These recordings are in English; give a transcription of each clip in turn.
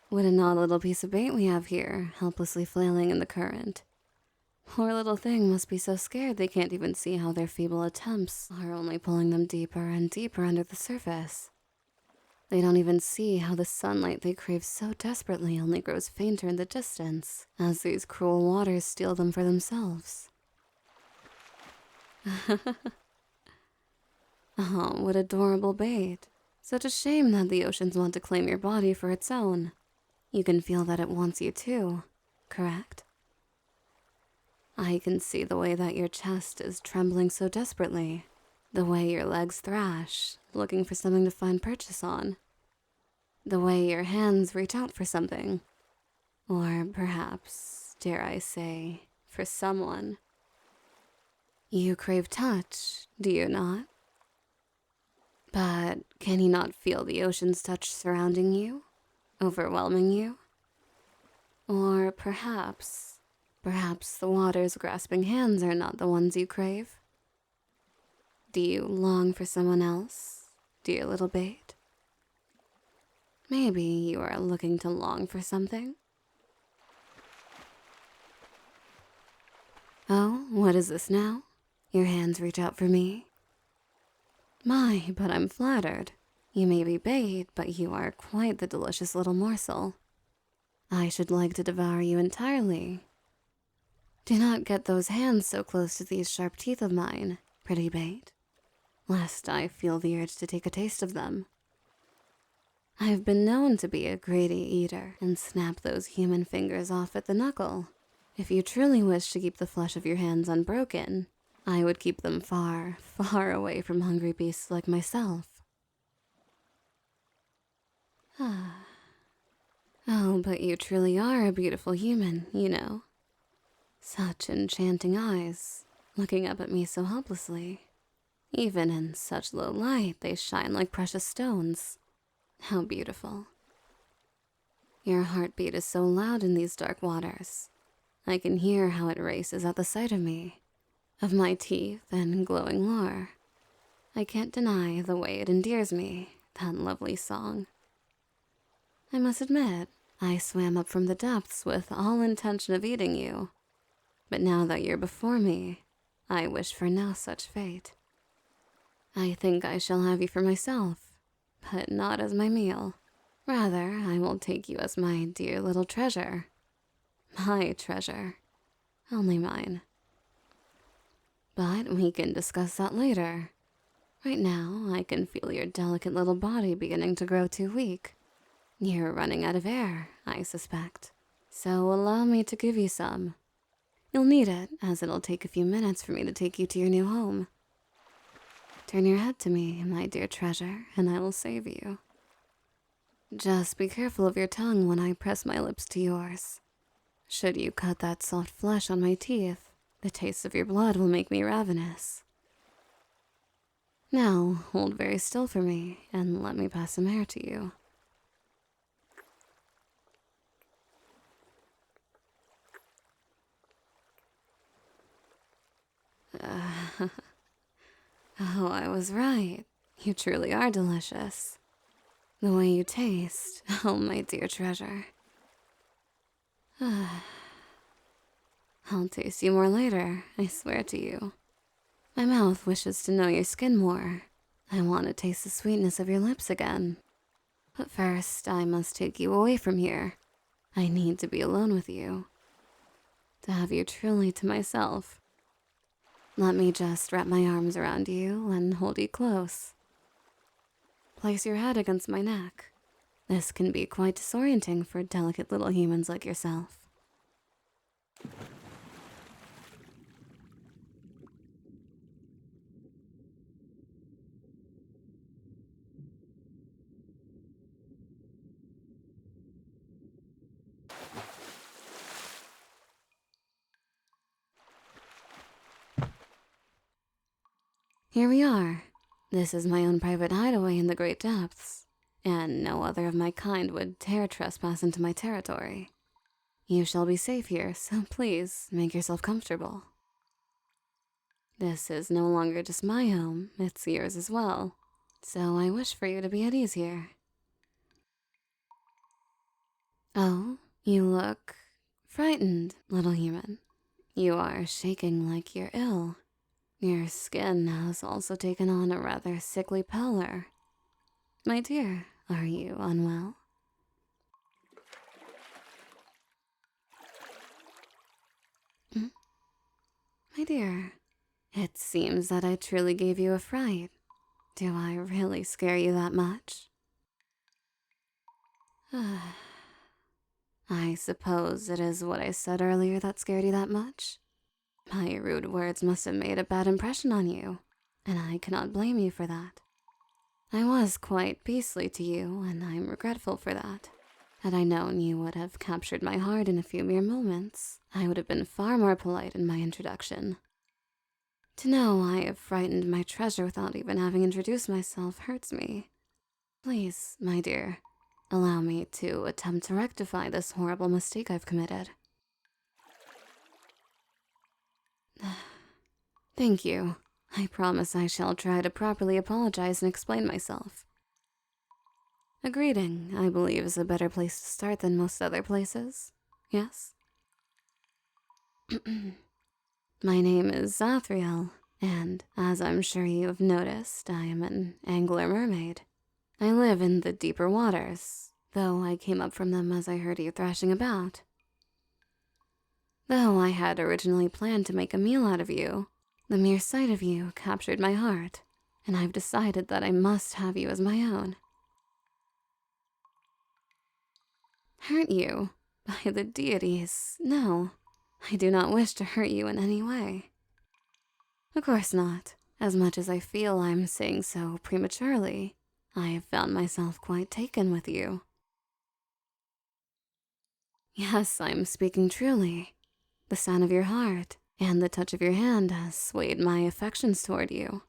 What an odd little piece of bait we have here, helplessly flailing in the current. Poor little thing must be so scared they can't even see how their feeble attempts are only pulling them deeper and deeper under the surface. They don't even see how the sunlight they crave so desperately only grows fainter in the distance as these cruel waters steal them for themselves. Oh, what adorable bait. Such a shame that the oceans want to claim your body for its own. You can feel that it wants you too, correct? I can see the way that your chest is trembling so desperately, the way your legs thrash, looking for something to find purchase on, the way your hands reach out for something, or perhaps, dare I say, for someone. You crave touch, do you not? But can you not feel the ocean's touch surrounding you, overwhelming you? Or perhaps the water's grasping hands are not the ones you crave? Do you long for someone else, dear little bait? Maybe you are looking to long for something? Oh, what is this now? Your hands reach out for me? My, but I'm flattered. You may be bait, but you are quite the delicious little morsel. I should like to devour you entirely. Do not get those hands so close to these sharp teeth of mine, pretty bait, lest I feel the urge to take a taste of them. I've been known to be a greedy eater and snap those human fingers off at the knuckle. If you truly wish to keep the flesh of your hands unbroken, I would keep them far, far away from hungry beasts like myself. Oh, but you truly are a beautiful human, you know. Such enchanting eyes, looking up at me so helplessly. Even in such low light, they shine like precious stones. How beautiful. Your heartbeat is so loud in these dark waters. I can hear how it races at the sight of me, of my teeth and glowing lure. I can't deny the way it endears me, that lovely song. I must admit, I swam up from the depths with all intention of eating you. But now that you're before me, I wish for no such fate. I think I shall have you for myself, but not as my meal. Rather, I will take you as my dear little treasure. My treasure. Only mine. But we can discuss that later. Right now, I can feel your delicate little body beginning to grow too weak. You're running out of air, I suspect. So allow me to give you some. You'll need it, as it'll take a few minutes for me to take you to your new home. Turn your head to me, my dear treasure, and I will save you. Just be careful of your tongue when I press my lips to yours. Should you cut that soft flesh on my teeth, the taste of your blood will make me ravenous. Now, hold very still for me, and let me pass some air to you. Oh, I was right. You truly are delicious. The way you taste, oh my dear treasure. I'll taste you more later, I swear to you. My mouth wishes to know your skin more. I want to taste the sweetness of your lips again. But first, I must take you away from here. I need to be alone with you. To have you truly to myself. Let me just wrap my arms around you and hold you close. Place your head against my neck. This can be quite disorienting for delicate little humans like yourself. Here we are. This is my own private hideaway in the great depths, and no other of my kind would dare trespass into my territory. You shall be safe here, so please make yourself comfortable. This is no longer just my home, it's yours as well, so I wish for you to be at ease here. Oh, you look frightened, little human. You are shaking like you're ill. Your skin has also taken on a rather sickly pallor. My dear, are you unwell? Hmm? My dear, it seems that I truly gave you a fright. Do I really scare you that much? I suppose it is what I said earlier that scared you that much. My rude words must have made a bad impression on you, and I cannot blame you for that. I was quite beastly to you, and I'm regretful for that. Had I known you would have captured my heart in a few mere moments, I would have been far more polite in my introduction. To know I have frightened my treasure without even having introduced myself hurts me. Please, my dear, allow me to attempt to rectify this horrible mistake I've committed. Thank you. I promise I shall try to properly apologize and explain myself. A greeting, I believe, is a better place to start than most other places. Yes? My name is Zathriel, and as I'm sure you have noticed, I am an angler mermaid. I live in the deeper waters, though I came up from them as I heard you thrashing about. Though I had originally planned to make a meal out of you, the mere sight of you captured my heart, and I've decided that I must have you as my own. Hurt you? By the deities, no. I do not wish to hurt you in any way. Of course not. As much as I feel I'm saying so prematurely, I have found myself quite taken with you. Yes, I'm speaking truly. The sound of your heart and the touch of your hand has swayed my affections toward you.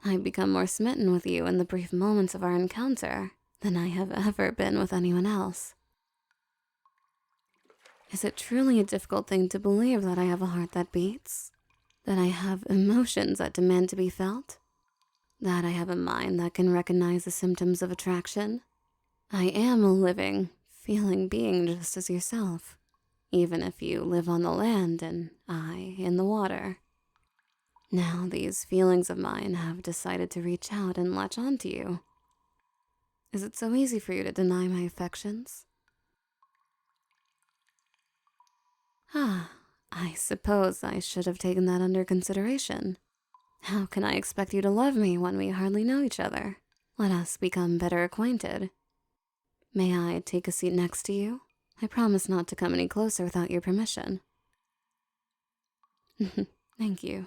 I've become more smitten with you in the brief moments of our encounter than I have ever been with anyone else. Is it truly a difficult thing to believe that I have a heart that beats? That I have emotions that demand to be felt? That I have a mind that can recognize the symptoms of attraction? I am a living, feeling being just as yourself, even if you live on the land and I in the water. Now these feelings of mine have decided to reach out and latch onto you. Is it so easy for you to deny my affections? I suppose I should have taken that under consideration. How can I expect you to love me when we hardly know each other? Let us become better acquainted. May I take a seat next to you? I promise not to come any closer without your permission. Thank you.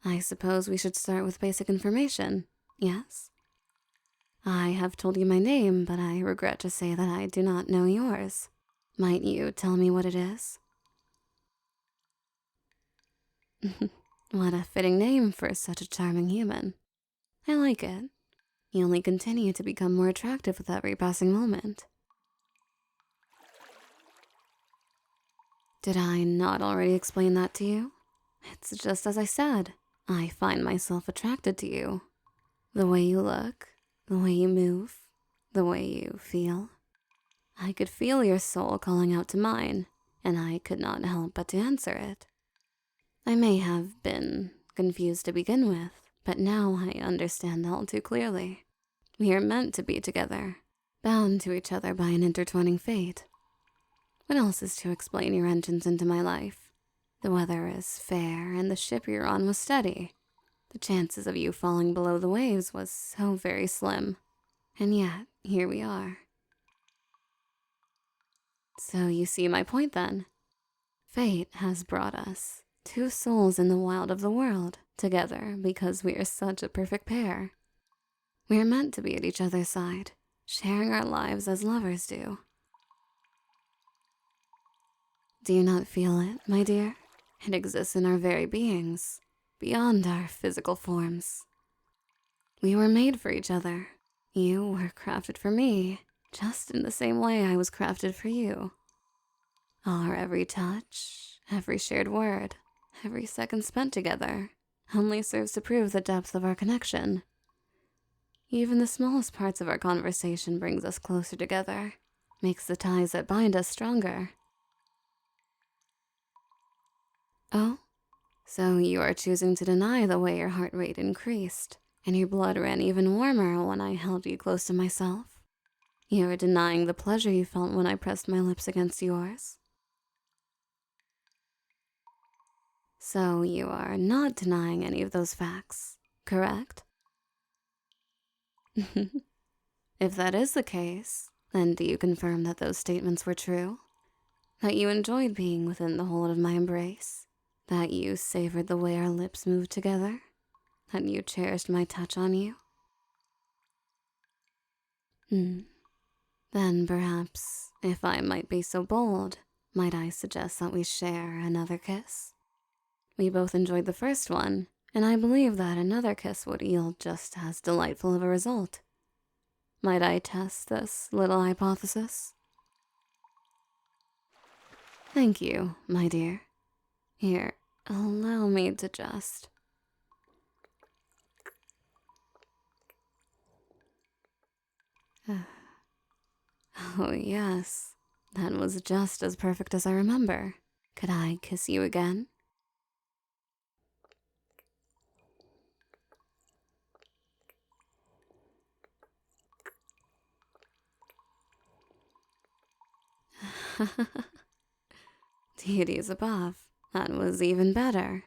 I suppose we should start with basic information, yes? I have told you my name, but I regret to say that I do not know yours. Might you tell me what it is? What a fitting name for such a charming human. I like it. You only continue to become more attractive with every passing moment. Did I not already explain that to you? It's just as I said. I find myself attracted to you. The way you look, the way you move, the way you feel. I could feel your soul calling out to mine, and I could not help but to answer it. I may have been confused to begin with, but now I understand all too clearly. We are meant to be together, bound to each other by an intertwining fate. What else is to explain your entrance into my life? The weather is fair and the ship you're on was steady. The chances of you falling below the waves was so very slim. And yet, here we are. So you see my point then. Fate has brought us, two souls in the wild of the world, together because we are such a perfect pair. We are meant to be at each other's side, sharing our lives as lovers do. Do you not feel it, my dear? It exists in our very beings, beyond our physical forms. We were made for each other. You were crafted for me, just in the same way I was crafted for you. Our every touch, every shared word, every second spent together only serves to prove the depth of our connection. Even the smallest parts of our conversation brings us closer together, makes the ties that bind us stronger. Oh, so you are choosing to deny the way your heart rate increased and your blood ran even warmer when I held you close to myself? You are denying the pleasure you felt when I pressed my lips against yours? So you are not denying any of those facts, correct? If that is the case, then do you confirm that those statements were true? That you enjoyed being within the hold of my embrace? That you savored the way our lips moved together? That you cherished my touch on you? Then perhaps, if I might be so bold, might I suggest that we share another kiss? We both enjoyed the first one, and I believe that another kiss would yield just as delightful of a result. Might I test this little hypothesis? Thank you, my dear. Here, allow me to just... Oh yes, that was just as perfect as I remember. Could I kiss you again? Deities above, that was even better.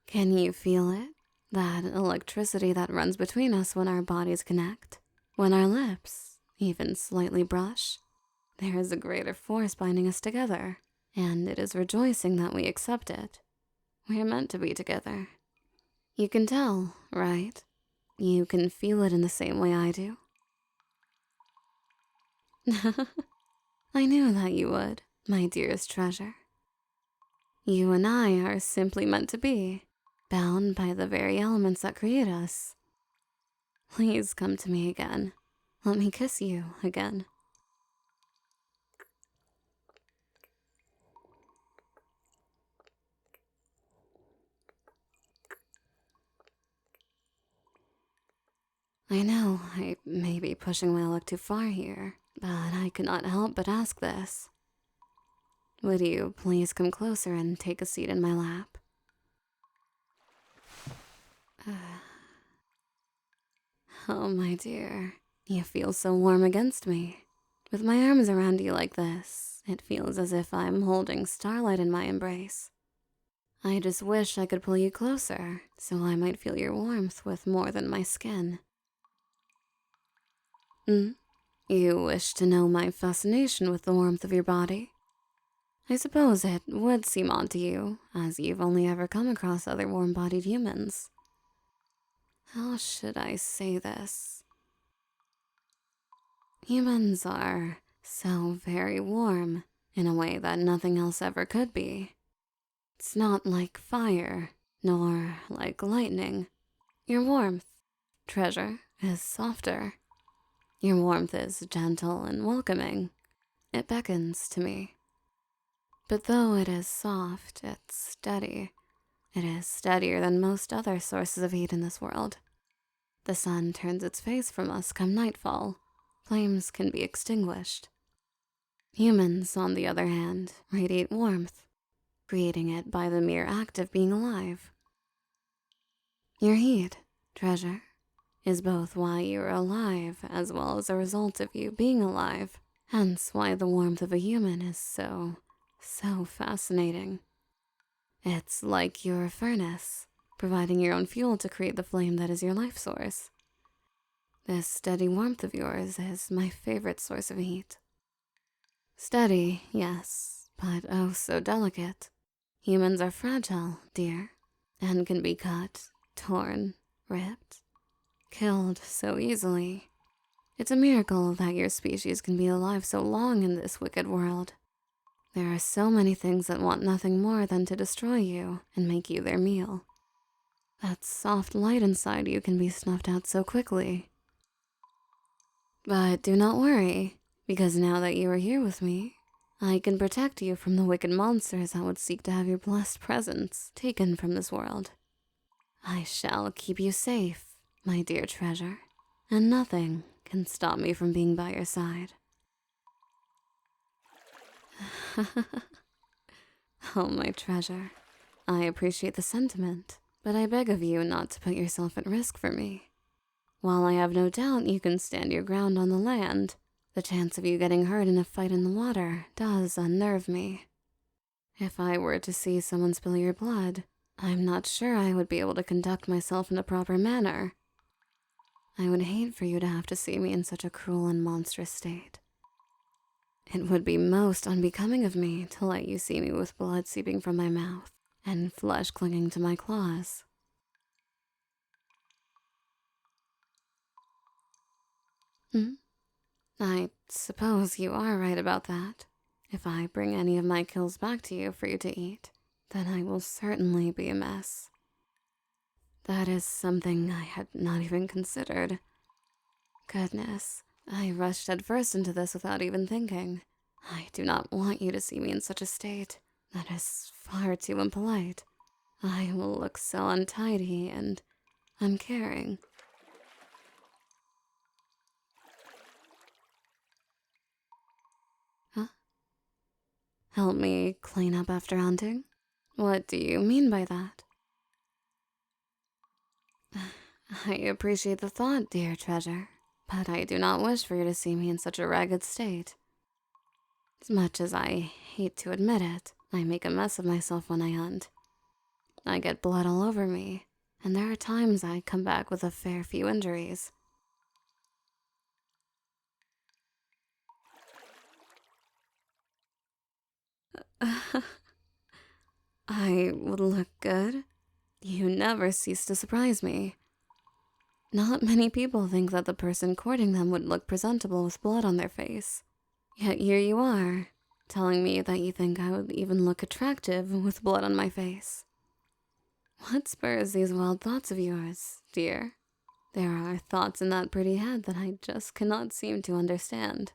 Can you feel it? That electricity that runs between us when our bodies connect? When our lips even slightly brush? There is a greater force binding us together, and it is rejoicing that we accept it. We are meant to be together. You can tell, right? You can feel it in the same way I do. I knew that you would, my dearest treasure. You and I are simply meant to be, bound by the very elements that create us. Please come to me again. Let me kiss you again. I know I may be pushing my luck too far here, but I could not help but ask this. Would you please come closer and take a seat in my lap? Oh, my dear, you feel so warm against me. With my arms around you like this, it feels as if I'm holding starlight in my embrace. I just wish I could pull you closer, so I might feel your warmth with more than my skin. You wish to know my fascination with the warmth of your body? I suppose it would seem odd to you, as you've only ever come across other warm-bodied humans. How should I say this? Humans are so very warm in a way that nothing else ever could be. It's not like fire, nor like lightning. Your warmth, treasure, is softer. Your warmth is gentle and welcoming. It beckons to me. But though it is soft, it's steady. It is steadier than most other sources of heat in this world. The sun turns its face from us come nightfall. Flames can be extinguished. Humans, on the other hand, radiate warmth, creating it by the mere act of being alive. Your heat, treasure, is both why you are alive as well as a result of you being alive, hence why the warmth of a human is so fascinating. It's like you're a furnace, providing your own fuel to create the flame that is your life source. This steady warmth of yours is my favorite source of heat. Steady, yes, but oh so delicate. Humans are fragile, dear, and can be cut, torn, ripped, killed so easily. It's a miracle that your species can be alive so long in this wicked world. There are so many things that want nothing more than to destroy you and make you their meal. That soft light inside you can be snuffed out so quickly. But do not worry, because now that you are here with me, I can protect you from the wicked monsters that would seek to have your blessed presence taken from this world. I shall keep you safe, my dear treasure. and nothing can stop me from being by your side. Oh, my treasure. I appreciate the sentiment, but I beg of you not to put yourself at risk for me. While I have no doubt you can stand your ground on the land, the chance of you getting hurt in a fight in the water does unnerve me. If I were to see someone spill your blood, I'm not sure I would be able to conduct myself in a proper manner. I would hate for you to have to see me in such a cruel and monstrous state. It would be most unbecoming of me to let you see me with blood seeping from my mouth and flesh clinging to my claws. I suppose you are right about that. If I bring any of my kills back to you for you to eat, then I will certainly be a mess. That is something I had not even considered. Goodness, I rushed headfirst into this without even thinking. I do not want you to see me in such a state. That is far too impolite. I will look so untidy and uncaring. Huh? Help me clean up after hunting? What do you mean by that? I appreciate the thought, dear treasure, but I do not wish for you to see me in such a ragged state. As much as I hate to admit it, I make a mess of myself when I hunt. I get blood all over me, and there are times I come back with a fair few injuries. I would look good. You never cease to surprise me. Not many people think that the person courting them would look presentable with blood on their face. Yet here you are, telling me that you think I would even look attractive with blood on my face. What spurs these wild thoughts of yours, dear? There are thoughts in that pretty head that I just cannot seem to understand.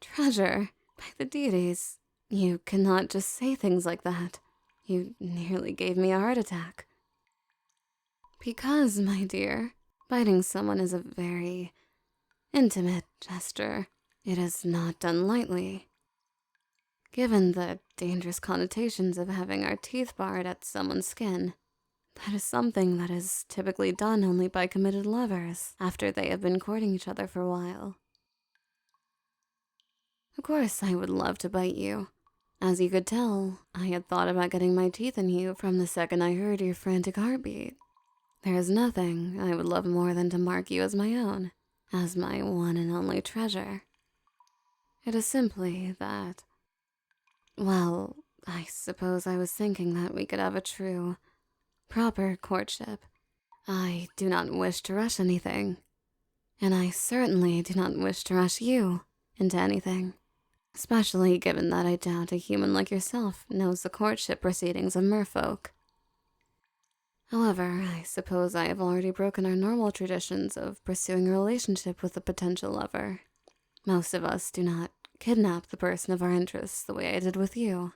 Treasure, by the deities, you cannot just say things like that. You nearly gave me a heart attack. Because, my dear, biting someone is a very intimate gesture. It is not done lightly. Given the dangerous connotations of having our teeth bared at someone's skin, that is something that is typically done only by committed lovers after they have been courting each other for a while. Of course, I would love to bite you. As you could tell, I had thought about getting my teeth in you from the second I heard your frantic heartbeat. There is nothing I would love more than to mark you as my own, as my one and only treasure. It is simply that, well, I suppose I was thinking that we could have a true, proper courtship. I do not wish to rush anything, and I certainly do not wish to rush you into anything. Especially given that I doubt a human like yourself knows the courtship proceedings of merfolk. However, I suppose I have already broken our normal traditions of pursuing a relationship with a potential lover. Most of us do not kidnap the person of our interests the way I did with you.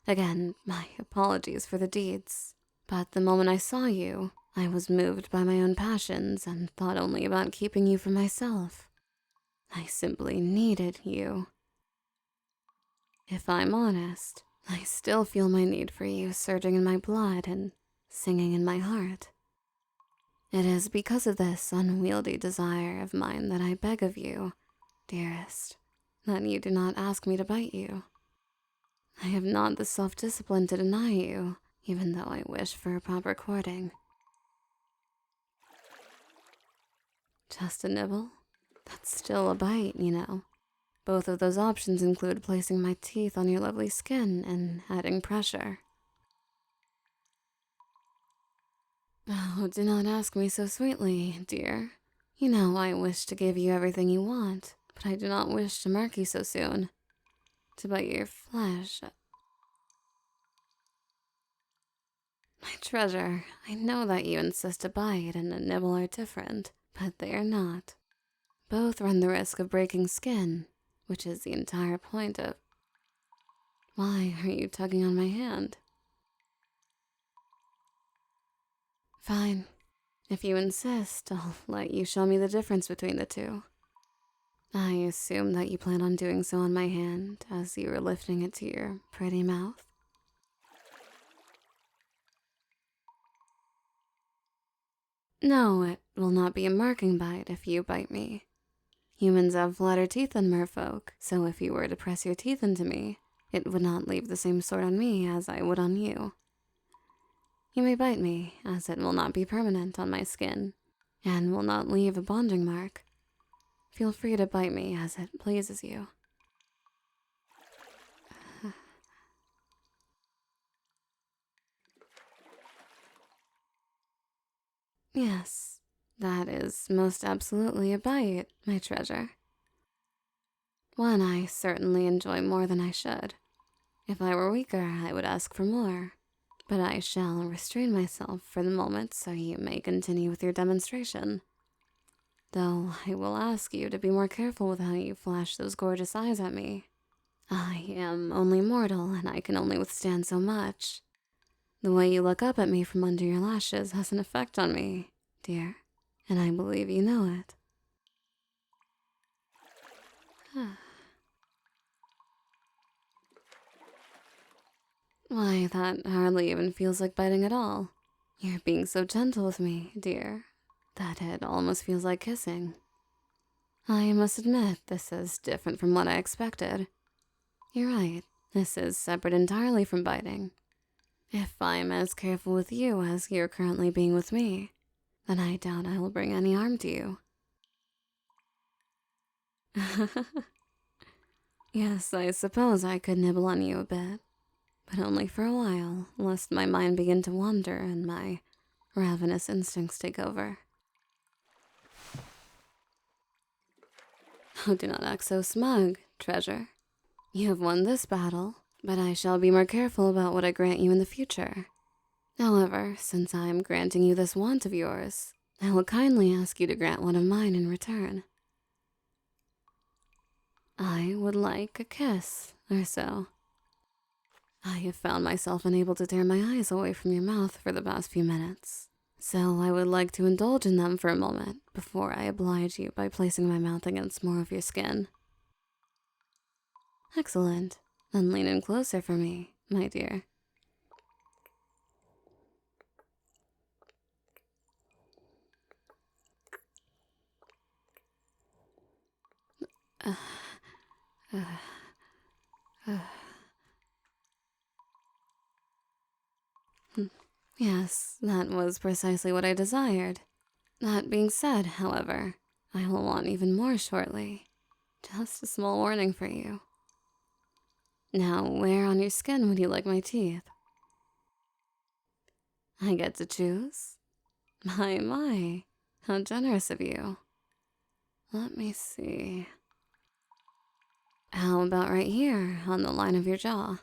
Again, my apologies for the deeds, but the moment I saw you, I was moved by my own passions and thought only about keeping you for myself. I simply needed you. If I'm honest, I still feel my need for you surging in my blood and singing in my heart. It is because of this unwieldy desire of mine that I beg of you, dearest, that you do not ask me to bite you. I have not the self-discipline to deny you, even though I wish for a proper courting. Just a nibble? That's still a bite, you know. Both of those options include placing my teeth on your lovely skin and adding pressure. Oh, do not ask me so sweetly, dear. You know I wish to give you everything you want, but I do not wish to mark you so soon. To bite your flesh. My treasure, I know that you insist a bite and a nibble are different, but they are not. Both run the risk of breaking skin, which is the entire point of... Why are you tugging on my hand? Fine. If you insist, I'll let you show me the difference between the two. I assume that you plan on doing so on my hand as you were lifting it to your pretty mouth. No, it will not be a marking bite if you bite me. Humans have flatter teeth than merfolk, so if you were to press your teeth into me, it would not leave the same sort on me as I would on you. You may bite me, as it will not be permanent on my skin, and will not leave a bonding mark. Feel free to bite me as it pleases you. Yes, that is most absolutely a bite, my treasure. One I certainly enjoy more than I should. If I were weaker, I would ask for more. But I shall restrain myself for the moment so you may continue with your demonstration. Though I will ask you to be more careful with how you flash those gorgeous eyes at me. I am only mortal and I can only withstand so much. The way you look up at me from under your lashes has an effect on me, dear, and I believe you know it. Why, that hardly even feels like biting at all. You're being so gentle with me, dear, that it almost feels like kissing. I must admit, this is different from what I expected. You're right, this is separate entirely from biting. If I'm as careful with you as you're currently being with me, then I doubt I will bring any harm to you. Yes, I suppose I could nibble on you a bit, but only for a while, lest my mind begin to wander and my ravenous instincts take over. Oh, do not act so smug, treasure. You have won this battle, but I shall be more careful about what I grant you in the future. However, since I am granting you this want of yours, I will kindly ask you to grant one of mine in return. I would like a kiss or so. I have found myself unable to tear my eyes away from your mouth for the past few minutes, so I would like to indulge in them for a moment before I oblige you by placing my mouth against more of your skin. Excellent. Then lean in closer for me, my dear. Yes, that was precisely what I desired. That being said, however, I will want even more shortly. Just a small warning for you. Now, where on your skin would you like my teeth? I get to choose? My, how generous of you. Let me see. How about right here, on the line of your jaw?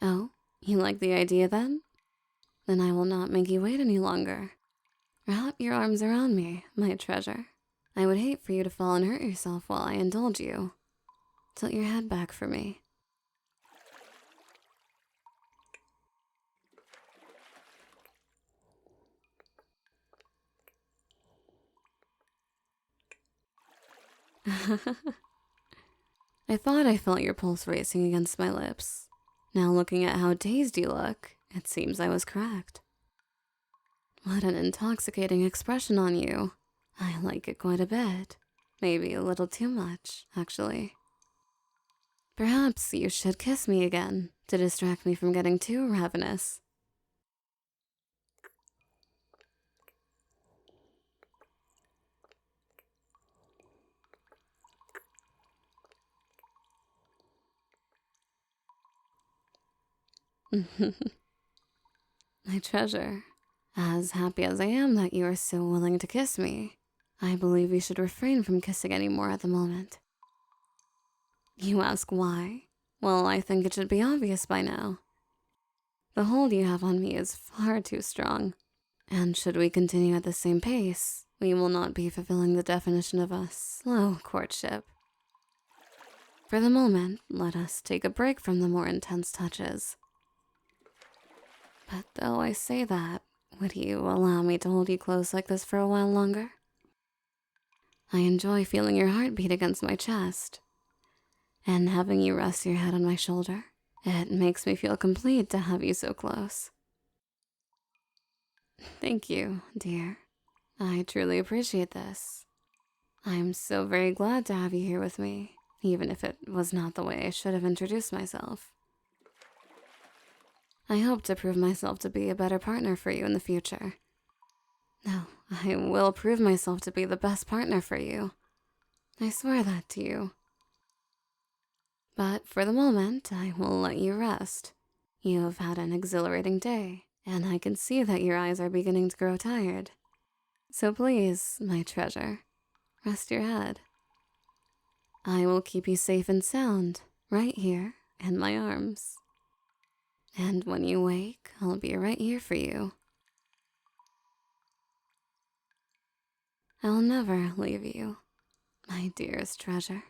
Oh, you like the idea then? Then I will not make you wait any longer. Wrap your arms around me, my treasure. I would hate for you to fall and hurt yourself while I indulge you. Tilt your head back for me. I thought I felt your pulse racing against my lips. Now looking at how dazed you look, it seems I was correct. What an intoxicating expression on you. I like it quite a bit. Maybe a little too much, actually. Perhaps you should kiss me again to distract me from getting too ravenous. My treasure, as happy as I am that you are so willing to kiss me, I believe you should refrain from kissing anymore at the moment. You ask why? Well, I think it should be obvious by now. The hold you have on me is far too strong, and should we continue at the same pace, we will not be fulfilling the definition of a slow courtship. For the moment, let us take a break from the more intense touches. But though I say that, Would you allow me to hold you close like this for a while longer? I enjoy feeling your heartbeat against my chest, and having you rest your head on my shoulder. It makes me feel complete to have you so close. Thank you, dear. I truly appreciate this. I'm so very glad to have you here with me, even if it was not the way I should have introduced myself. I hope to prove myself to be a better partner for you in the future. No, I will prove myself to be the best partner for you. I swear that to you. But for the moment, I will let you rest. You have had an exhilarating day, and I can see that your eyes are beginning to grow tired. So please, my treasure, rest your head. I will keep you safe and sound, right here in my arms. And when you wake, I'll be right here for you. I'll never leave you, my dearest treasure.